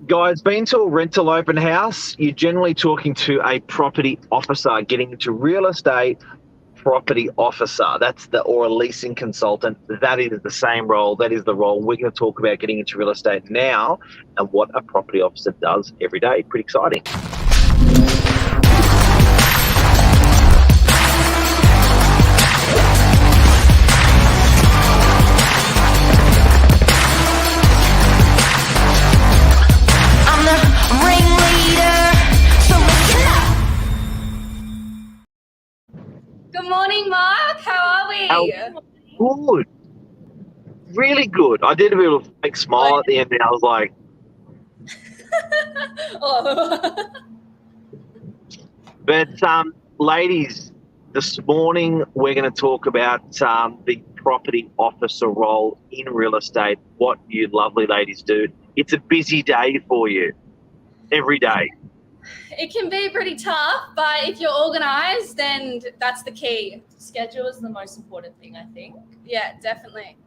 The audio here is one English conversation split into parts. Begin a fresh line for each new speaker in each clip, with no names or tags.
Guys, been to a rental open house, you're generally talking to a property officer. Getting into real estate, property officer. Or a leasing consultant. That is the same role. That is the role. We're going to talk about getting into real estate now and what a property officer does every day. Pretty exciting.
Good morning, Mark. How are we?
Good. Really good. I did a bit of a fake smile at the end, and I was like,
Oh.
but ladies, this morning we're going to talk about the property officer role in real estate, what you lovely ladies do. It's a busy day for you every day.
It can be pretty tough, but if you're organised, then that's the key.
Schedule is the most important thing, I think.
Yeah, definitely.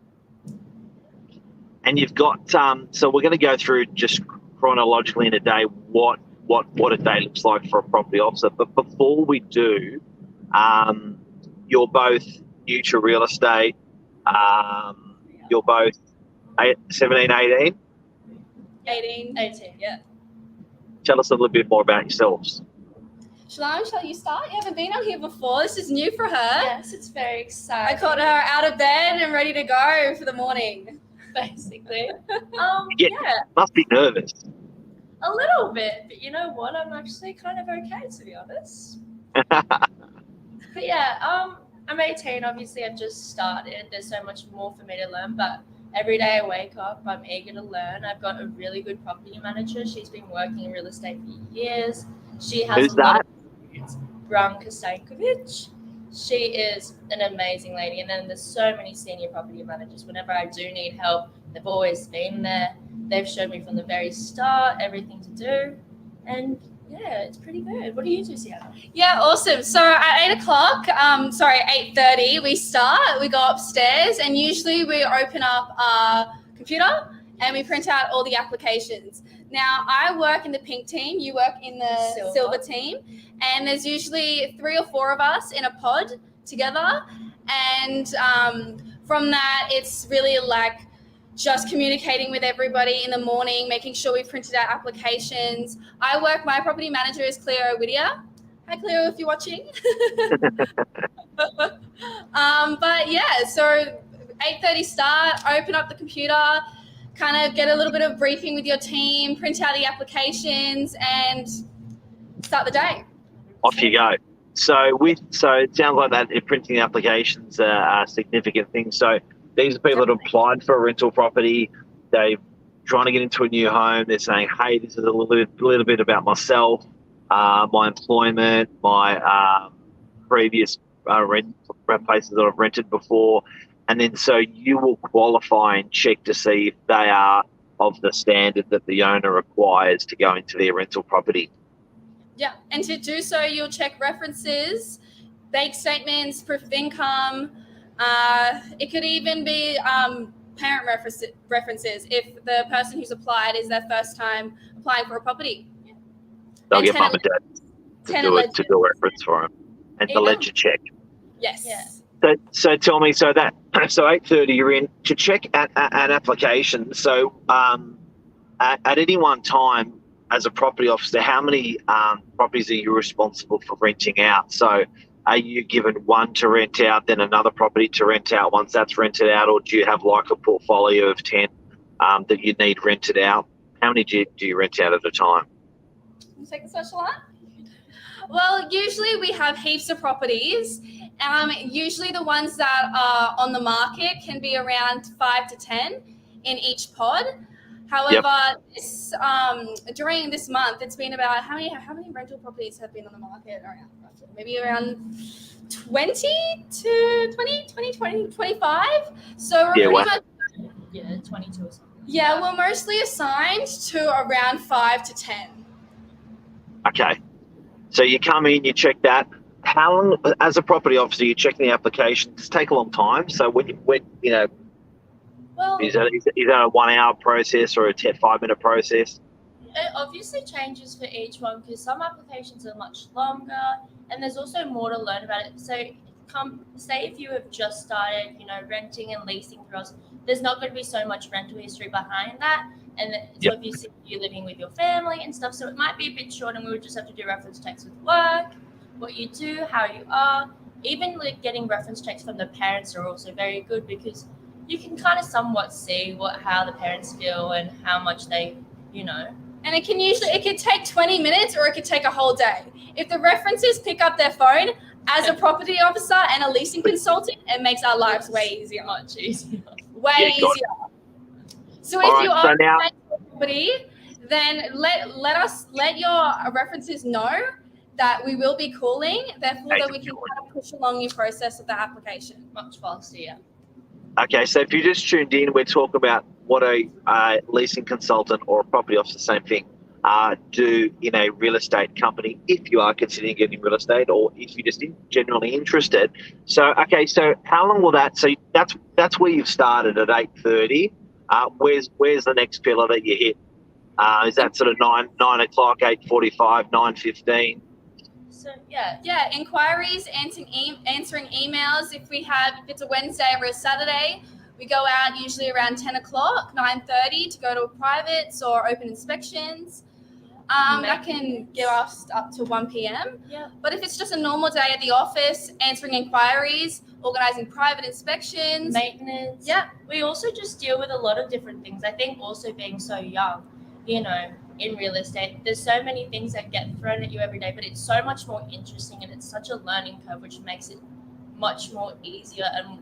And you've got so we're going to go through just chronologically in a day what a day looks like for a property officer. But before we do, you're both new to real estate. You're both 17, 18?
18, yeah.
Tell us a little bit more about yourselves.
SILAN, shall you start? You haven't been on here before. This is new for her.
Yes, it's very
I
exciting.
caught her out of bed and ready to go for the morning.
Basically.
Yeah. Must be nervous.
A little bit, but you know what? I'm actually kind of okay, to be honest. But yeah, I'm 18. Obviously, I've just started. There's so much more for me to learn, but every day I wake up, I'm eager to learn. I've got a really good property manager. She's been working in real estate for years. She has
Who's that?
It's Branka Stankovic. She is an amazing lady. And then there's so many senior property managers. Whenever I do need help, they've always been there. They've showed me from the very start everything to do. And yeah, it's pretty good. What do you do, Sienna?
Yeah, awesome. So at 8 o'clock, 8:30, we start. We go upstairs, and usually we open up our computer and we print out all the applications. Now, I work in the pink team. You work in the silver team. And there's usually 3 or 4 of us in a pod together. And from that, it's really like just communicating with everybody in the morning, making sure we printed out applications. My property manager is Cleo Whittier. Hi, Cleo, if you're watching. But yeah, so 8:30 start, open up the computer, kind of get a little bit of briefing with your team, print out the applications, and start the day.
Off you go. So it sounds like that printing applications are a significant thing. So these are people that have applied for a rental property. They're trying to get into a new home. They're saying, hey, this is a little bit about myself, my employment, my previous places that I've rented before. And then so you will qualify and check to see if they are of the standard that the owner requires to go into their rental property.
Yeah, and to do so, you'll check references, bank statements, proof of income. It could even be parent references if the person who's applied is their first time applying for a property.
They'll get mum and dad to do a reference for them and the ledger check.
Yes.
Yeah.
So tell me, so 8:30 you're in to check an application. So at any one time as a property officer, how many properties are you responsible for renting out? So are you given one to rent out, then another property to rent out once that's rented out, or do you have like a portfolio of 10 that you need rented out? How many do you rent out at a time?
You take the special one? Well, usually we have heaps of properties. Usually the ones that are on the market can be around 5 to 10 in each pod. However, during this month, it's been about how many rental properties have been on the market around? Maybe around 20 to 25. So we're pretty much
22 or something.
Yeah, we're mostly assigned to around 5 to 10.
Okay. So you come in, you check that. How long, as a property officer, you check the application? Does it take a long time? So when
well,
is that a 1 hour process or a 5 minute process?
it obviously changes for each one because some applications are much longer and there's also more to learn about it. So say if you have just started, renting and leasing for us, there's not going to be so much rental history behind that. And it's obviously you're living with your family and stuff. So it might be a bit short and we would just have to do reference checks with work, what you do, how you are. Even like getting reference checks from the parents are also very good because you can kind of somewhat see how the parents feel and how much they,
And it could take 20 minutes or it could take a whole day. If the references pick up their phone, as a property officer and a leasing consultant, it makes our lives way easier.
Much easier.
Way easier. So if you are a property, then let your references know that we will be calling, therefore that we can kind of push along your process of the application.
Much faster, yeah.
Okay, so if you just tuned in, we're talking about what a leasing consultant or a property officer, same thing, do in a real estate company if you are considering getting real estate or if you're just genuinely interested. So, okay, so how long will that, so that's where you've started at 8:30. Where's the next pillar that you hit? Is that sort of 9 o'clock, 8:45, 9:15?
So, yeah.
Yeah, inquiries, answering emails. If it's a Wednesday or a Saturday, we go out usually around 10 o'clock, 9:30 to go to privates or open inspections. That can get us up to 1 p.m.
Yeah.
But if it's just a normal day at the office, answering inquiries, organising private inspections.
Maintenance.
Yeah.
We also just deal with a lot of different things. I think also being so young, in real estate, there's so many things that get thrown at you every day, but it's so much more interesting and it's such a learning curve, which makes it much more easier. And,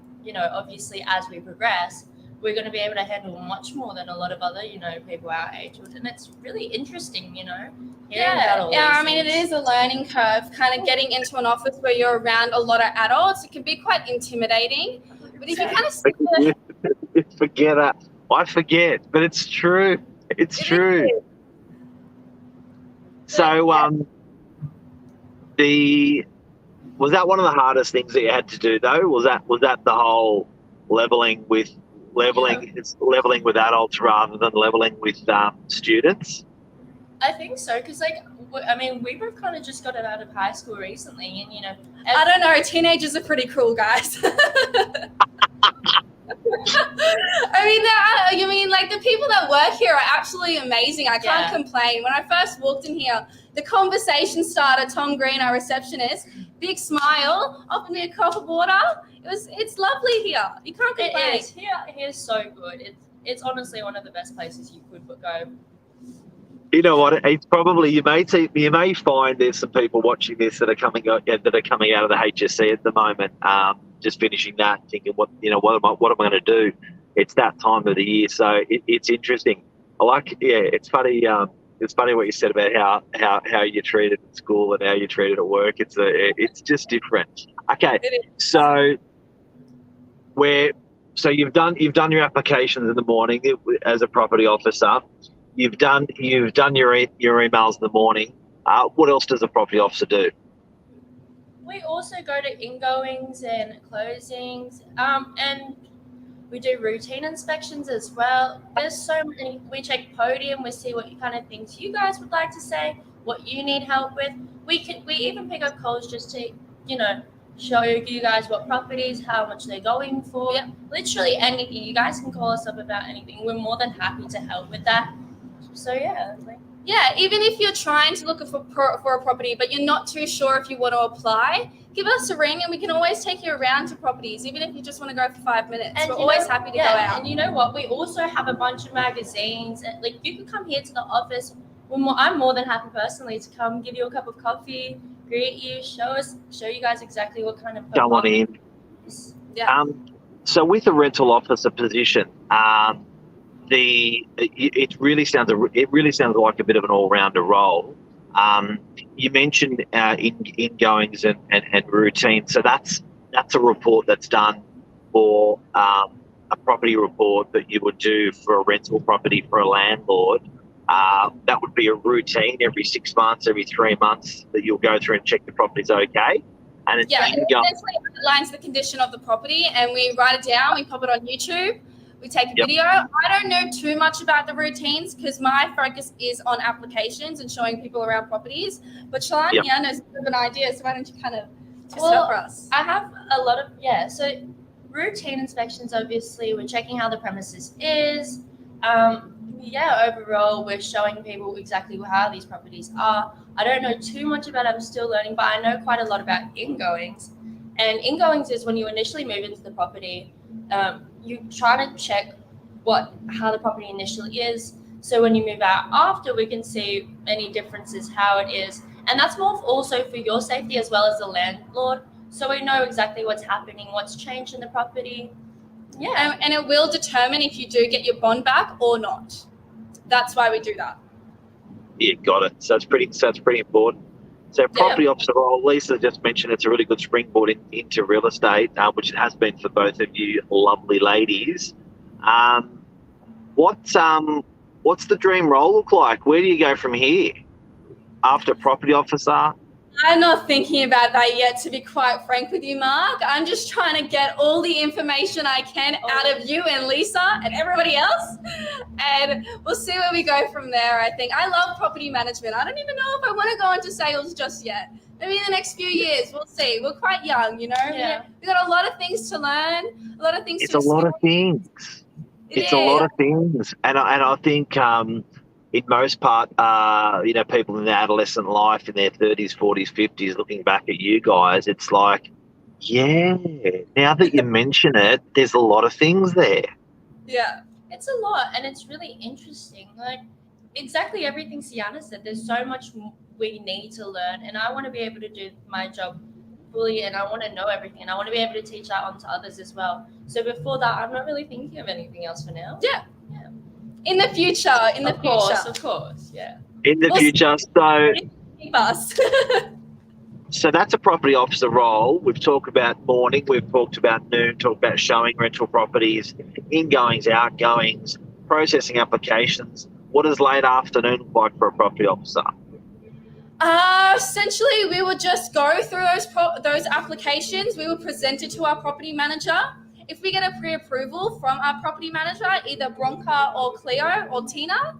obviously as we progress, we're going to be able to handle much more than a lot of other, people our age. And it's really interesting,
I mean, it is a learning curve, kind of getting into an office where you're around a lot of adults. It can be quite intimidating. But if you kind of
forget it. I forget, but it's true. It's true. So, was that one of the hardest things that you had to do though? Was that the whole leveling with adults rather than leveling with students?
I think so, because we both kind of just got out of high school recently, and
I don't know, teenagers are pretty cool, guys. I mean, like the people that work here are absolutely amazing. I can't complain. When I first walked in here, the conversation starter, Tom Green, our receptionist, big smile, offered me a cup of water. It's lovely here. You can't complain.
It is. Here's so good. It's honestly one of the best places you could go.
You know what? It's probably you may find there's some people watching this that are coming out of the HSC at the moment, just finishing that, thinking what am I going to do? It's that time of the year, so it's interesting. It's funny. It's funny what you said about how you're treated at school and how you're treated at work. It's just different. Okay, so you've done your applications in the morning as a property officer. You've done your emails in the morning. What else does a property officer do?
We also go to ingoings and closings, and we do routine inspections as well. There's so many. We check podium. We see what kind of things you guys would like to say, what you need help with. We even pick up calls just to show you guys what properties, how much they're going for.
Yep.
Literally anything. You guys can call us up about anything. We're more than happy to help with that. So
even if you're trying to look for a property but you're not too sure if you want to apply, give us a ring and we can always take you around to properties, even if you just want to go for 5 minutes. And we're always happy to go out.
And you know what? We also have a bunch of magazines. And you can come here to the office. I'm more than happy personally to come give you a cup of coffee, greet you, show you guys exactly what kind of
come on in.
Yeah.
So with a rental officer position, it really sounds like a bit of an all-rounder role. You mentioned ingoings and routine. So that's a report that's done for a property report that you would do for a rental property for a landlord. That would be a routine every 6 months, every 3 months that you'll go through and check the property's okay. And it
essentially outlines the condition of the property, and we write it down. We pop it on YouTube. We take a video. I don't know too much about the routines because my focus is on applications and showing people around properties. But SILAN here knows a bit of an idea, so why don't you kind of twist it up for us?
I have a lot of, so routine inspections, obviously, we're checking how the premises is. Overall, we're showing people exactly how these properties are. I don't know too much about it. I'm still learning, but I know quite a lot about ingoings. And ingoings is when you initially move into the property, you try to check how the property initially is. So when you move out after, we can see any differences, how it is. And that's more also for your safety as well as the landlord. So we know exactly what's happening, what's changed in the property. Yeah.
And it will determine if you do get your bond back or not. That's why we do that.
Yeah, got it. So it's pretty important. So property officer role, Lisa just mentioned it's a really good springboard into real estate, which it has been for both of you lovely ladies. What's the dream role look like? Where do you go from here after property officer?
I'm not thinking about that yet, to be quite frank with you, Mark. I'm just trying to get all the information I can out of you and Lisa and everybody else, and we'll see where we go from there. I think I love property management. I don't even know if I want to go into sales just yet. Maybe in the next few years, we'll see. We're quite young, you know.
Yeah.
We got a lot of things to learn, a lot of things.
It's a lot of things. It's a lot of things, and I think in most part, people in their adolescent life, in their 30s, 40s, 50s, looking back at you guys, it's like, now that you mention it, there's a lot of things there.
Yeah.
It's a lot, and it's really interesting. Like, exactly everything SIENNA said, there's so much we need to learn, and I want to be able to do my job fully, and I want to know everything, and I want to be able to teach that on to others as well. So before that, I'm not really thinking of anything else for now.
Yeah. In the future,
Of course, yeah.
In the future, so
keep us.
so that's a property officer role. We've talked about morning, we've talked about noon, talked about showing rental properties, ingoings, outgoings, processing applications. What does late afternoon look like for a property officer?
Essentially, we would just go through those applications. We would present it to our property manager. If we get a pre-approval from our property manager, either Bronca or Cleo or Tina,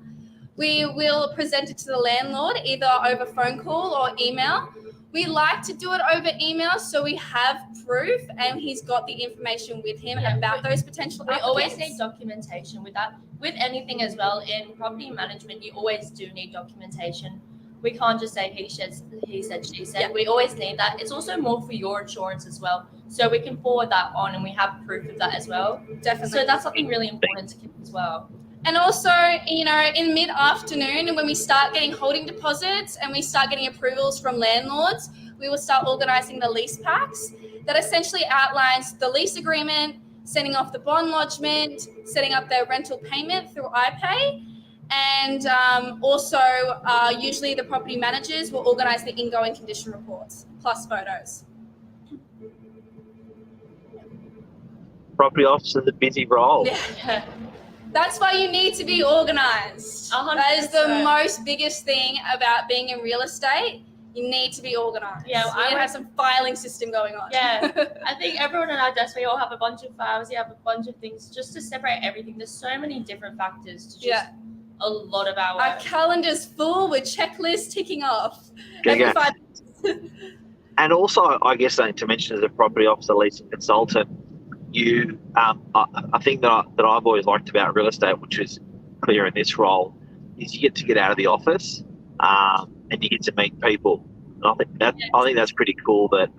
we will present it to the landlord either over phone call or email. We like to do it over email so we have proof and he's got the information with him about those potential applicants.
We always need documentation with that. With anything as well, in property management, you always do need documentation. We can't just say he said, she said. Yeah. We always need that. It's also more for your insurance as well. So we can forward that on and we have proof of that as well.
Definitely.
So that's something really important to keep as well.
And also, in mid-afternoon, when we start getting holding deposits and we start getting approvals from landlords, we will start organising the lease packs that essentially outlines the lease agreement, sending off the bond lodgement, setting up their rental payment through iPay. And usually the property managers will organise the ingoing condition reports plus photos.
Property officer, the busy role.
Yeah. That's why you need to be organised.
100%.
That is the most biggest thing about being in real estate. You need to be organised.
Yeah,
I need to have some filing system going on.
Yeah, I think everyone in our desk, we all have a bunch of files. You have a bunch of things just to separate everything. There's so many different factors to just a lot of our work.
Our calendar's full with checklists ticking off.
Okay.
5
And also, I guess something to mention as a property officer, leasing consultant, you, I think that I've always liked about real estate, which is clear in this role, is you get to get out of the office and you get to meet people. And I think that's pretty cool. That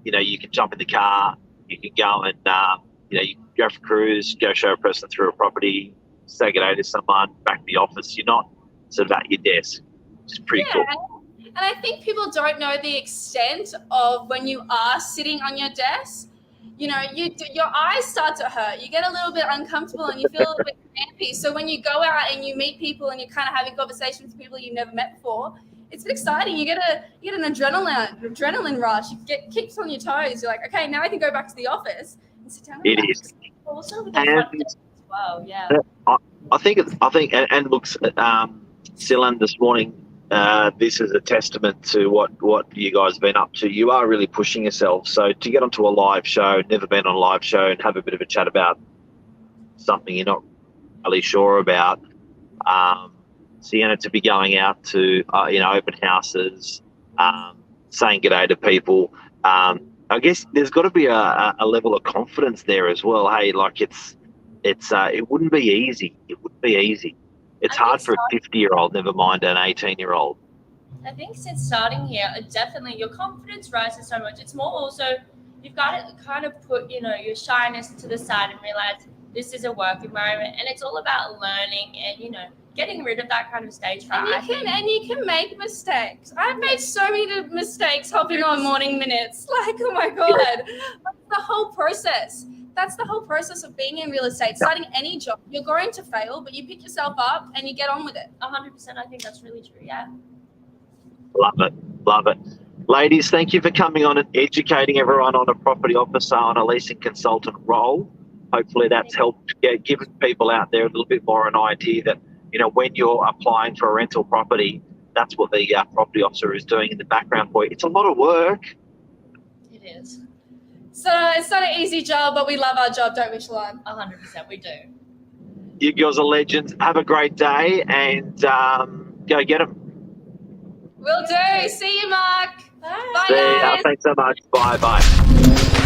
you can jump in the car, you can go and you go for a cruise, go show a person through a property, say good day to someone, back in the office. You're not sort of at your desk, which is pretty cool.
And I think people don't know the extent of when you are sitting on your desk. Your eyes start to hurt. You get a little bit uncomfortable and you feel a little bit crampy. So when you go out and you meet people and you're kind of having conversations with people you've never met before, it's a bit exciting. You get an adrenaline rush. You get kicks on your toes. You're like, okay, now I can go back to the office and sit down.
It is.
Also with the front desk as well, yeah.
I think, and looks, SILAN this morning. This is a testament to what you guys have been up to. You are really pushing yourself. So to get onto a live show, never been on a live show, and have a bit of a chat about something you're not really sure about, SIENNA to be going out to open houses, saying g'day to people. I guess there's got to be a level of confidence there as well. Hey, like it wouldn't be easy. It wouldn't be easy. It's hard for a 50-year-old, never mind an 18-year-old.
I think since starting here, definitely your confidence rises so much. It's more also you've got to kind of put, your shyness to the side and realize this is a work environment, and it's all about learning and, getting rid of that kind of stage fright.
And you can make mistakes. I've made so many mistakes hopping on morning minutes. Like, oh my God. That's the whole process. That's the whole process of being in real estate. Starting any job, you're going to fail, but you pick yourself up and you get on with it.
100%. I think that's really true. Yeah.
Love it. Ladies, thank you for coming on and educating everyone on a property officer, on a leasing consultant role. Hopefully that's helped giving people out there a little bit more an idea that, when you're applying for a rental property, that's what the property officer is doing in the background for you. It's a lot of work.
It is.
So it's not an easy job, but we love our job, don't we, SILAN?
100%, we do.
You girls are legends. Have a great day and go get them.
Will do. See you, Mark.
Bye.
Bye,
See ya.
guys.
Thanks so much. Bye.